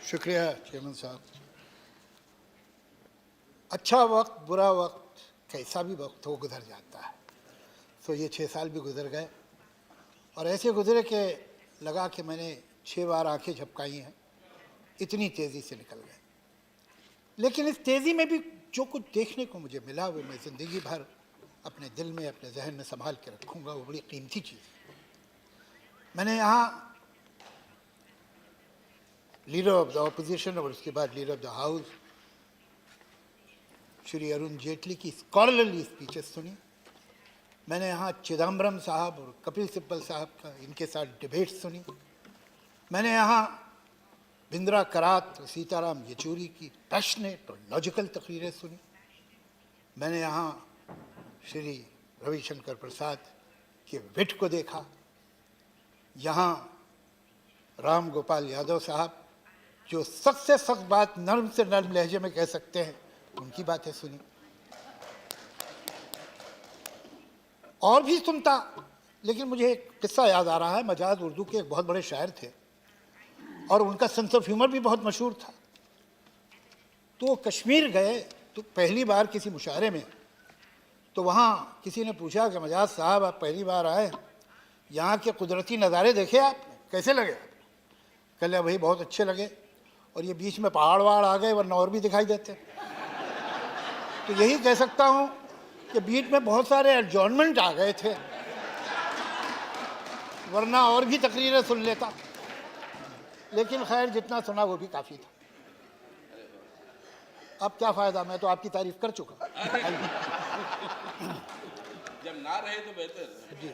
शुक्रिया चेयरमैन साहब। अच्छा वक्त, बुरा वक्त, कैसा भी वक्त हो गुजर जाता है। तो ये 6 साल भी गुजर गए और ऐसे गुजरे कि लगा कि मैंने 6 बार आंखें झपकाई हैं, इतनी तेज़ी से निकल गए। लेकिन इस तेज़ी में भी जो कुछ देखने को मुझे मिला वो मैं ज़िंदगी भर अपने दिल में, अपने जहन में संभाल के रखूँगा। वो बड़ी कीमती चीज़ है। मैंने यहाँ लीडर ऑफ द ऑपोजिशन और उसके बाद leader of the house Shri Arun Jaitley की स्कॉलरली स्पीचेस सुनी। मैंने यहाँ चिदम्बरम साहब और कपिल सिब्बल साहब का इनके साथ डिबेट सुनी। मैंने यहाँ भिंद्रा करात और सीताराम येचूरी की पैशनेट और लॉजिकल तकरीरें सुनी। मैंने यहाँ श्री रविशंकर प्रसाद के विट को देखा। यहाँ राम गोपाल यादव साहब जो सख्त से सख्त बात नर्म से नर्म लहजे में कह सकते हैं, उनकी बातें सुनी। और भी सुनता, लेकिन मुझे एक किस्सा याद आ रहा है। मजाज उर्दू के एक बहुत बड़े शायर थे और उनका सेंस ऑफ ह्यूमर भी बहुत मशहूर था। तो कश्मीर गए तो पहली बार किसी मुशायरे में, तो वहाँ किसी ने पूछा कि मजाज साहब आप पहली बार आए, यहाँ के कुदरती नज़ारे देखे आपने, कैसे लगे? कल भाई बहुत अच्छे लगे, और ये बीच में पहाड़ वहाड़ आ गए वरना और भी दिखाई देते। तो यही कह सकता हूँ कि बीच में बहुत सारे एडजॉर्नमेंट आ गए थे, वरना और भी तकरीरें सुन लेता। लेकिन खैर जितना सुना वो भी काफ़ी था। अब क्या फ़ायदा, मैं तो आपकी तारीफ कर चुका। जब ना रहे तो बेहतर जी।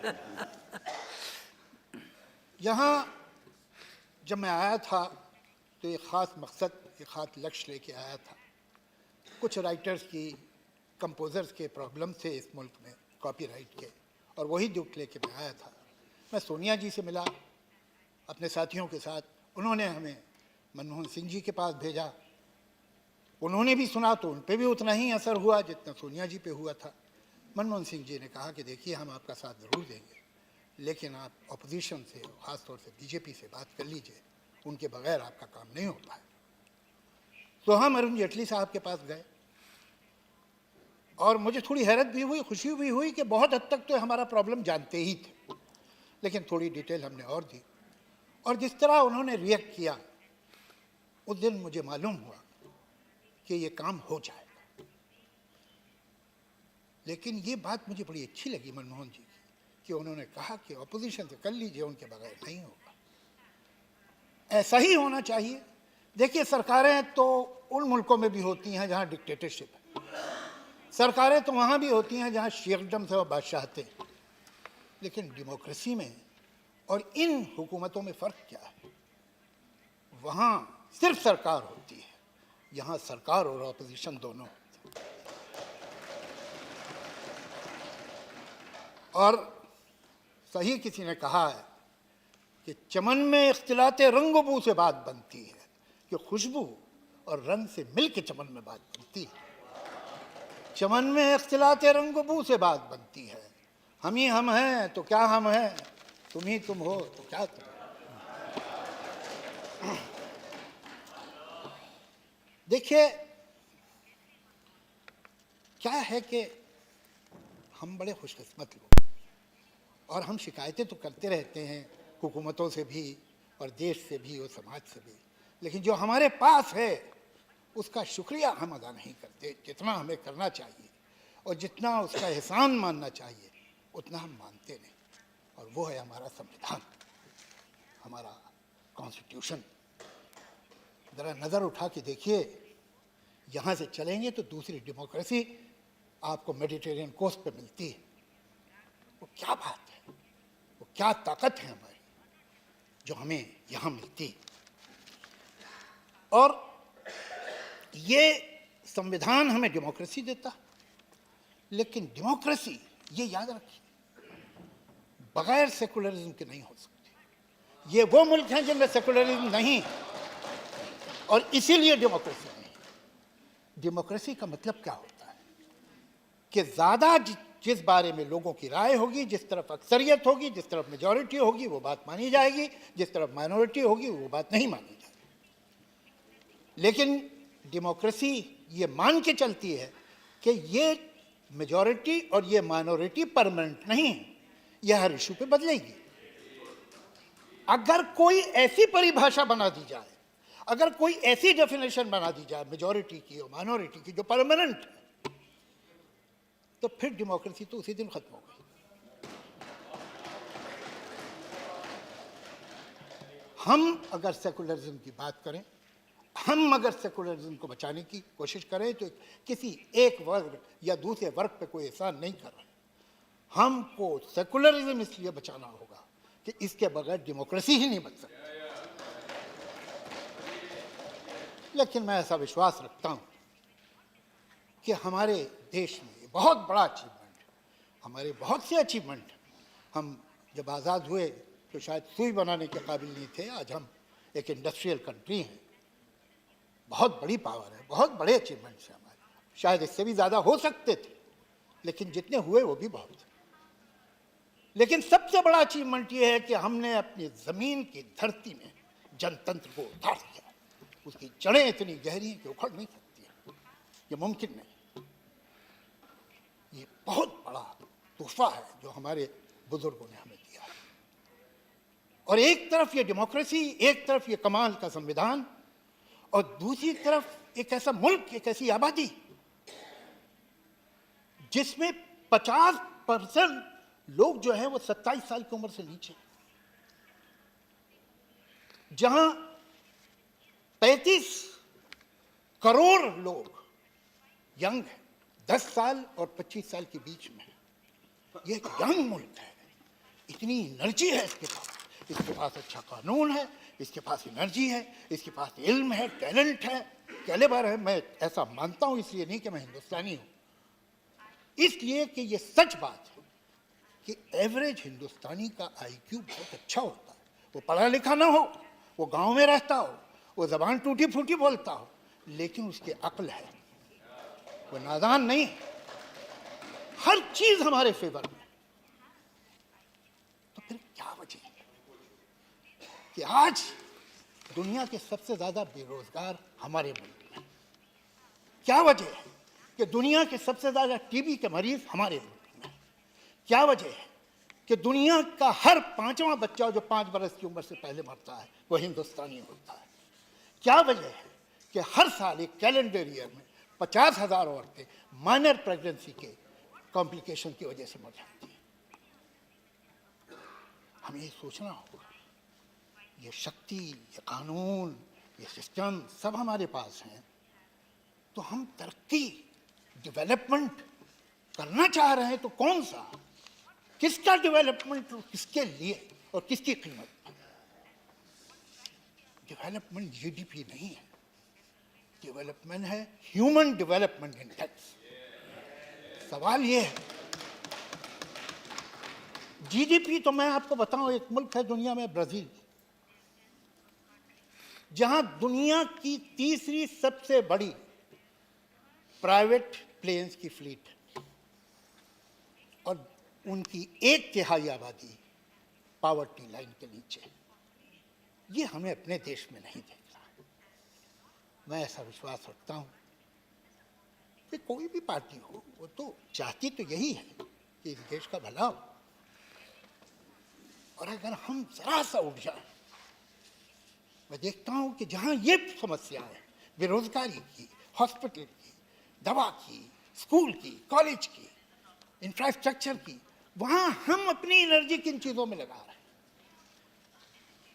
यहाँ जब मैं आया था तो एक ख़ास मकसद, एक ख़ास लक्ष्य लेके आया था। कुछ राइटर्स की, कंपोज़र्स के प्रॉब्लम थे इस मुल्क में कॉपीराइट के, और वही दुख लेके मैं आया था। मैं सोनिया जी से मिला अपने साथियों के साथ। उन्होंने हमें मनमोहन सिंह जी के पास भेजा। उन्होंने भी सुना तो उन पे भी उतना ही असर हुआ जितना सोनिया जी पे हुआ था। मनमोहन सिंह जी ने कहा कि देखिए हम आपका साथ ज़रूर देंगे, लेकिन आप अपोजिशन से, ख़ासतौर से बीजेपी से बात कर लीजिए, उनके बगैर आपका काम नहीं होता है। तो हम अरुण जेटली साहब के पास गए और मुझे थोड़ी हैरत भी हुई, खुशी भी हुई कि बहुत हद तक तो हमारा प्रॉब्लम जानते ही थे, लेकिन थोड़ी डिटेल हमने और दी। और जिस तरह उन्होंने रिएक्ट किया, उस दिन मुझे मालूम हुआ कि ये काम हो जाएगा। लेकिन ये बात मुझे बड़ी अच्छी लगी मनमोहन जी की, कि उन्होंने कहा कि अपोजिशन से कर लीजिए, उनके बगैर नहीं होगा। ऐसा ही होना चाहिए। देखिए सरकारें तो उन मुल्कों में भी होती हैं जहाँ डिक्टेटरशिप है, सरकारें तो वहाँ भी होती हैं जहाँ शेखडम से और बादशाहते हैं, लेकिन डेमोक्रेसी में और इन हुकूमतों में फ़र्क क्या है? वहाँ सिर्फ सरकार होती है, यहाँ सरकार और अपोजिशन दोनों होते हैं। और सही किसी ने कहा है कि चमन में इख्तिलाते रंग बू से बात बनती है, कि खुशबू और रंग से मिल के चमन में बात बनती है। चमन में इख्तिलाते रंग बू से बात बनती है। हम ही हम हैं तो क्या हम हैं, तुम ही तुम हो तो क्या तुम। देखिए क्या है कि हम बड़े खुशकिस्मत लोग, और हम शिकायतें तो करते रहते हैं हुकूमतों से भी और देश से भी और समाज से भी, लेकिन जो हमारे पास है उसका शुक्रिया हम अदा नहीं करते जितना हमें करना चाहिए, और जितना उसका एहसान मानना चाहिए उतना हम मानते नहीं। और वो है हमारा संविधान, हमारा कॉन्स्टिट्यूशन। ज़रा नज़र उठा के देखिए, यहाँ से चलेंगे तो दूसरी डेमोक्रेसी आपको मेडिटेरियन कोस्ट पे मिलती है। वो क्या बात है, वो क्या ताकत है हमारी जो हमें यहाँ मिलती है। और ये संविधान हमें डेमोक्रेसी देता, लेकिन डेमोक्रेसी, ये याद रखिए, बगैर सेकुलरिज्म के नहीं हो सकती। ये वो मुल्क हैं जिनमें सेकुलरिज्म नहीं, और इसीलिए डेमोक्रेसी नहीं। डेमोक्रेसी का मतलब क्या होता है कि ज़्यादा जिस बारे में लोगों की राय होगी, जिस तरफ अक्सरियत होगी, जिस तरफ मेजॉरिटी होगी वो बात मानी जाएगी, जिस तरफ माइनॉरिटी होगी वो बात नहीं मानी जाएगी। लेकिन डेमोक्रेसी ये मान के चलती है कि ये मेजॉरिटी और ये माइनॉरिटी परमानेंट नहीं है, यह हर इशू पे बदलेगी। अगर कोई ऐसी परिभाषा बना दी जाए, अगर कोई ऐसी डेफिनेशन बना दी जाए मेजॉरिटी की और माइनॉरिटी की जो परमानेंट है, तो फिर डेमोक्रेसी तो उसी दिन खत्म हो गई। हम अगर सेकुलरिज्म की बात करें, हम अगर सेकुलरिज्म को बचाने की कोशिश करें, तो किसी एक वर्ग या दूसरे वर्ग पे कोई एहसान नहीं कर रहे। हमको सेकुलरिज्म इसलिए बचाना होगा कि इसके बगैर डेमोक्रेसी ही नहीं बच सकती। लेकिन मैं ऐसा विश्वास रखता हूं कि हमारे देश में ये बहुत बड़ा अचीवमेंट है, हमारे बहुत से अचीवमेंट। हम जब आज़ाद हुए तो शायद सुई बनाने के काबिल नहीं थे, आज हम एक इंडस्ट्रियल कंट्री हैं, बहुत बड़ी पावर है, बहुत बड़े अचीवमेंट्स हैं हमारे। शायद इससे भी ज़्यादा हो सकते थे, लेकिन जितने हुए वो भी बहुत थे। लेकिन सबसे बड़ा अचीवमेंट ये है कि हमने अपनी ज़मीन की धरती में जनतंत्र को उतार दिया। उसकी जड़ें इतनी गहरी हैं कि उखड़ नहीं सकती हैं, ये मुमकिन नहीं। ये बहुत बड़ा तोहफा है जो हमारे बुजुर्गों ने हमें दिया है। और एक तरफ ये डेमोक्रेसी, एक तरफ ये कमाल का संविधान, और दूसरी तरफ एक ऐसा मुल्क, एक ऐसी आबादी जिसमें 50% लोग जो हैं वो 27 साल की उम्र से नीचे, जहां 35 करोड़ लोग यंग हैं, 10 साल और 25 साल के बीच में। ये एक यंग मुल्क है, इतनी एनर्जी है इसके पास अच्छा कानून है, इसके पास एनर्जी है, इसके पास इल्म है, टैलेंट है, कैलिबर है। मैं ऐसा मानता हूं, इसलिए नहीं कि मैं हिंदुस्तानी हूं, इसलिए कि ये सच बात है कि एवरेज हिंदुस्तानी का आईक्यू बहुत अच्छा होता है। वो पढ़ा लिखा ना हो, वो गांव में रहता हो, वो जबान टूटी फूटी बोलता हो, लेकिन उसकी अक्ल है, वो नादान नहीं। हर चीज हमारे फेवर में। तो फिर क्या वजह है कि आज दुनिया के सबसे ज्यादा बेरोजगार हमारे मुल्क में? क्या वजह है कि दुनिया के सबसे ज्यादा टीबी के मरीज हमारे मुल्क में? क्या वजह है कि दुनिया का हर 5वां बच्चा जो 5 बरस की उम्र से पहले मरता है वो हिंदुस्तानी होता है? क्या वजह है कि हर साल एक कैलेंडर ईयर में 50,000 औरतें माइनर प्रेगनेंसी के कॉम्प्लिकेशन की वजह से मर जाती हैं? हमें ये सोचना होगा। ये शक्ति, ये कानून, ये सिस्टम सब हमारे पास हैं, तो हम तरक्की, डेवलपमेंट करना चाह रहे हैं तो कौन सा, किसका डेवलपमेंट, किसके लिए और किसकी कीमत? डेवलपमेंट जीडीपी नहीं है, डेवलपमेंट है ह्यूमन डेवलपमेंट इंडेक्स। सवाल ये है, जीडीपी तो मैं आपको बताऊं, एक मुल्क है दुनिया में ब्राजील, जहां दुनिया की तीसरी सबसे बड़ी प्राइवेट प्लेन्स की फ्लीट है और उनकी 1/3 आबादी पावर्टी लाइन के नीचे है। ये हमें अपने देश में नहीं देख रहा। मैं ऐसा विश्वास रखता हूं कि कोई भी पार्टी हो, वो तो चाहती तो यही है कि इस देश का भला हो। और अगर हम जरा सा उठ जाए, मैं देखता हूं कि जहां ये समस्याएं, बेरोजगारी की, हॉस्पिटल की, दवा की, स्कूल की, कॉलेज की, इंफ्रास्ट्रक्चर की, वहां हम अपनी एनर्जी किन चीजों में लगा रहे हैं?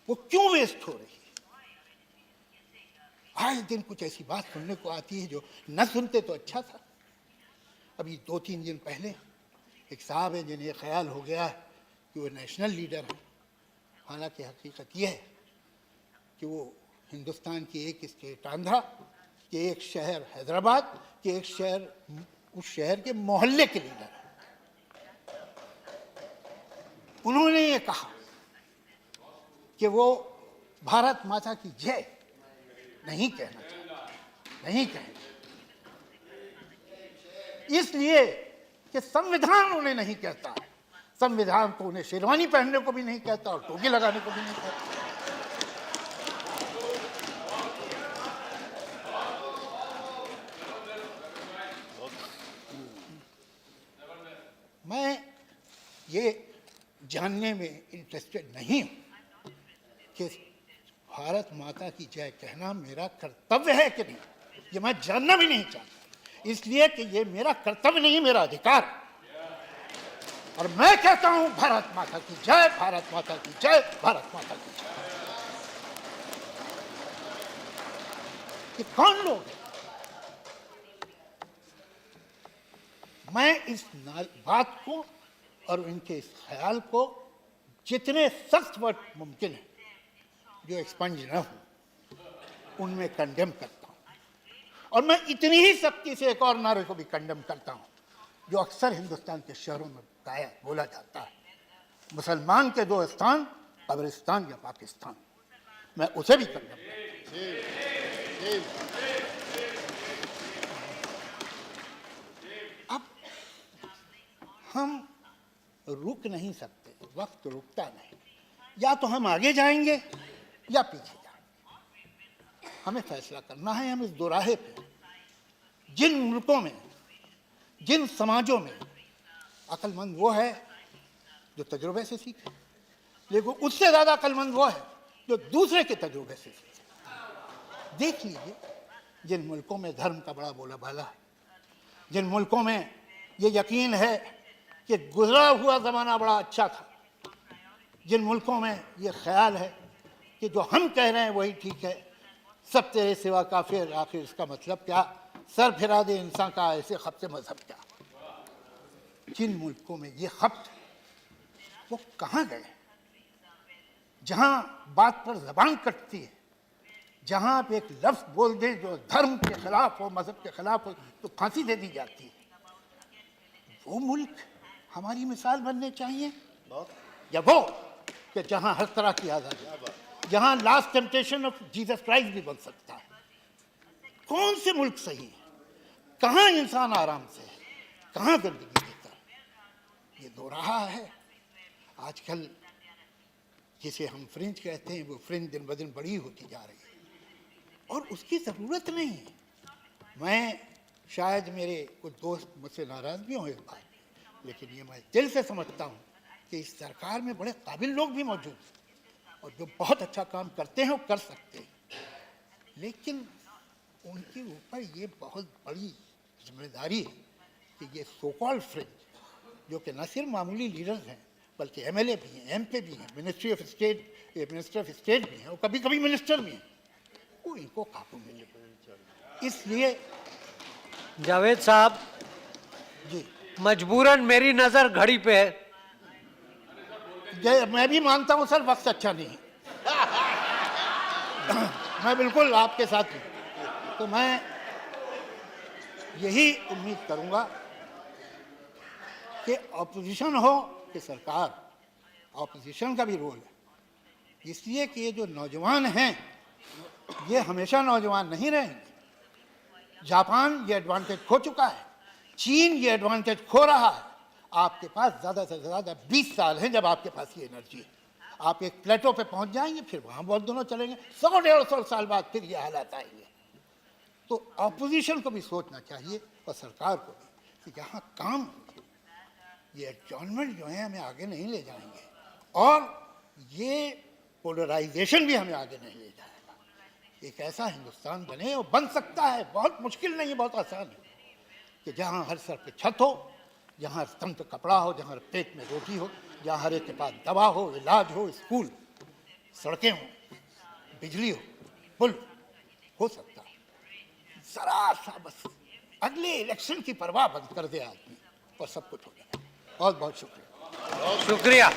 वो क्यों वेस्ट हो रही है? आए दिन कुछ ऐसी बात सुनने को आती है जो न सुनते तो अच्छा था। अभी 2-3 दिन पहले एक साहब है जिन्हें ख्याल हो गया कि वो नेशनल लीडर है, हालांकि हकीकत ये है कि वो हिंदुस्तान की एक स्टेट आंध्रा, कि एक शहर हैदराबाद, कि एक शहर, उस शहर के मोहल्ले के लीडर है। उन्होंने ये कहा कि वो भारत माता की जय नहीं कहना चाहते, नहीं कहेंगे, इसलिए कि संविधान उन्हें नहीं कहता है। संविधान तो उन्हें शेरवानी पहनने को भी नहीं कहता और टोपी लगाने को भी नहीं कहता। ये जानने में इंटरेस्टेड नहीं हूँ कि भारत माता की जय कहना मेरा कर्तव्य है कि नहीं, ये मैं जानना भी नहीं चाहता, इसलिए कि ये मेरा कर्तव्य नहीं, मेरा अधिकार है। और मैं कहता हूं भारत माता की जय, भारत माता की जय, भारत माता की जय। ये कौन लोग हैं? मैं इस बात को और इनके इस ख्याल को जितने सख्त वर्ड मुमकिन है जो एक्सपंज न हो उनमें कंडेम करता हूं। और मैं इतनी ही सख्ती से एक और नारे को भी कंडेम करता हूं जो अक्सर हिंदुस्तान के शहरों में बोला जाता है, मुसलमान के दो स्थान, कब्रिस्तान या पाकिस्तान। मैं उसे भी कंडेम करता हूं। अब हम रुक नहीं सकते, वक्त रुकता नहीं, या तो हम आगे जाएंगे या पीछे जाएंगे। हमें फैसला करना है। हम इस दोराहे पे जिन मुल्कों में, जिन समाजों में अक्लमंद वो है जो तजुर्बे से सीखे, लेकिन उससे ज्यादा अक्लमंद वो है जो दूसरे के तजुर्बे से सीखे। देख लीजिए, जिन मुल्कों में धर्म का बड़ा बोलाबाला है, जिन मुल्कों में ये यकीन है कि गुजरा हुआ ज़माना बड़ा अच्छा था, जिन मुल्कों में ये ख्याल है कि जो हम कह रहे हैं वही ठीक है, सब तेरे सिवा काफिर, आखिर इसका मतलब क्या, सर फिरा दे इंसान का ऐसे खपते मजहब क्या। जिन मुल्कों में ये खपत, वो कहाँ गए? जहाँ बात पर जबान कटती है, जहाँ आप एक लफ्ज़ बोल दें जो धर्म के खिलाफ हो, मजहब के खिलाफ हो, तो फांसी दे दी जाती है। वो मुल्क हमारी मिसाल बनने चाहिए, या वो कि जहाँ हर तरह की आज़ादी, जहाँ last temptation of Jesus Christ भी बन सकता है। कौन से मुल्क सही है? कहाँ इंसान आराम से है, कहाँ गंदगी देता है? ये दो रहा है। आजकल जिसे हम फ्रिंज कहते हैं, वो फ्रिंज दिन ब दिन बड़ी होती जा रही है और उसकी ज़रूरत नहीं है। मैं शायद मेरे कुछ दोस्त मुझसे नाराज़ भी हों इस बात, लेकिन ये मैं दिल से समझता हूँ कि इस सरकार में बड़े काबिल लोग भी मौजूद हैं और जो बहुत अच्छा काम करते हैं वो कर सकते हैं, लेकिन उनके ऊपर ये बहुत बड़ी जिम्मेदारी है कि ये सो कॉल्ड फ्रिंज, जो कि न सिर्फ मामूली लीडर्स हैं बल्कि एमएलए भी हैं, एमपी भी हैं, मिनिस्टर ऑफ स्टेट भी हैं और कभी कभी मिनिस्टर भी हैं, वो इनको काबू में ले। इसलिए जावेद साहब जी, मजबूरन मेरी नजर घड़ी पे है। मैं भी मानता हूं सर, वक्त अच्छा नहीं है। मैं बिल्कुल आपके साथ हूं। तो मैं यही उम्मीद करूंगा कि ऑपोजिशन हो कि सरकार, ऑपोजिशन का भी रोल है, इसलिए कि ये जो नौजवान हैं ये हमेशा नौजवान नहीं रहेंगे। जापान ये एडवांटेज खो चुका है, चीन ये एडवांटेज खो रहा है। आपके पास ज़्यादा से ज़्यादा 20 साल हैं जब आपके पास ये एनर्जी है। आप एक प्लेटो पे पहुंच जाएंगे, फिर वहाँ बहुत दोनों चलेंगे, 100-150 साल बाद फिर ये हालात आएंगे। तो अपोजिशन को भी सोचना चाहिए और सरकार को भी कि यहाँ काम, ये एडजॉर्नमेंट जो है हमें आगे नहीं ले जाएंगे और ये पोलराइजेशन भी हमें आगे नहीं ले जाएगा। एक ऐसा हिंदुस्तान बने, और बन सकता है, बहुत मुश्किल नहीं है, बहुत आसान है, कि जहाँ हर सर पे छत हो, जहाँ हर तन पे कपड़ा हो, जहाँ हर पेट में रोटी हो, जहाँ हर एक के पास दवा हो, इलाज हो, स्कूल, सड़कें हो, बिजली हो, पुल हो सकता है। जरा सा बस अगले इलेक्शन की परवाह बंद कर दे आदमी और सब कुछ हो जाए। बहुत बहुत शुक्रिया। शुक्रिया।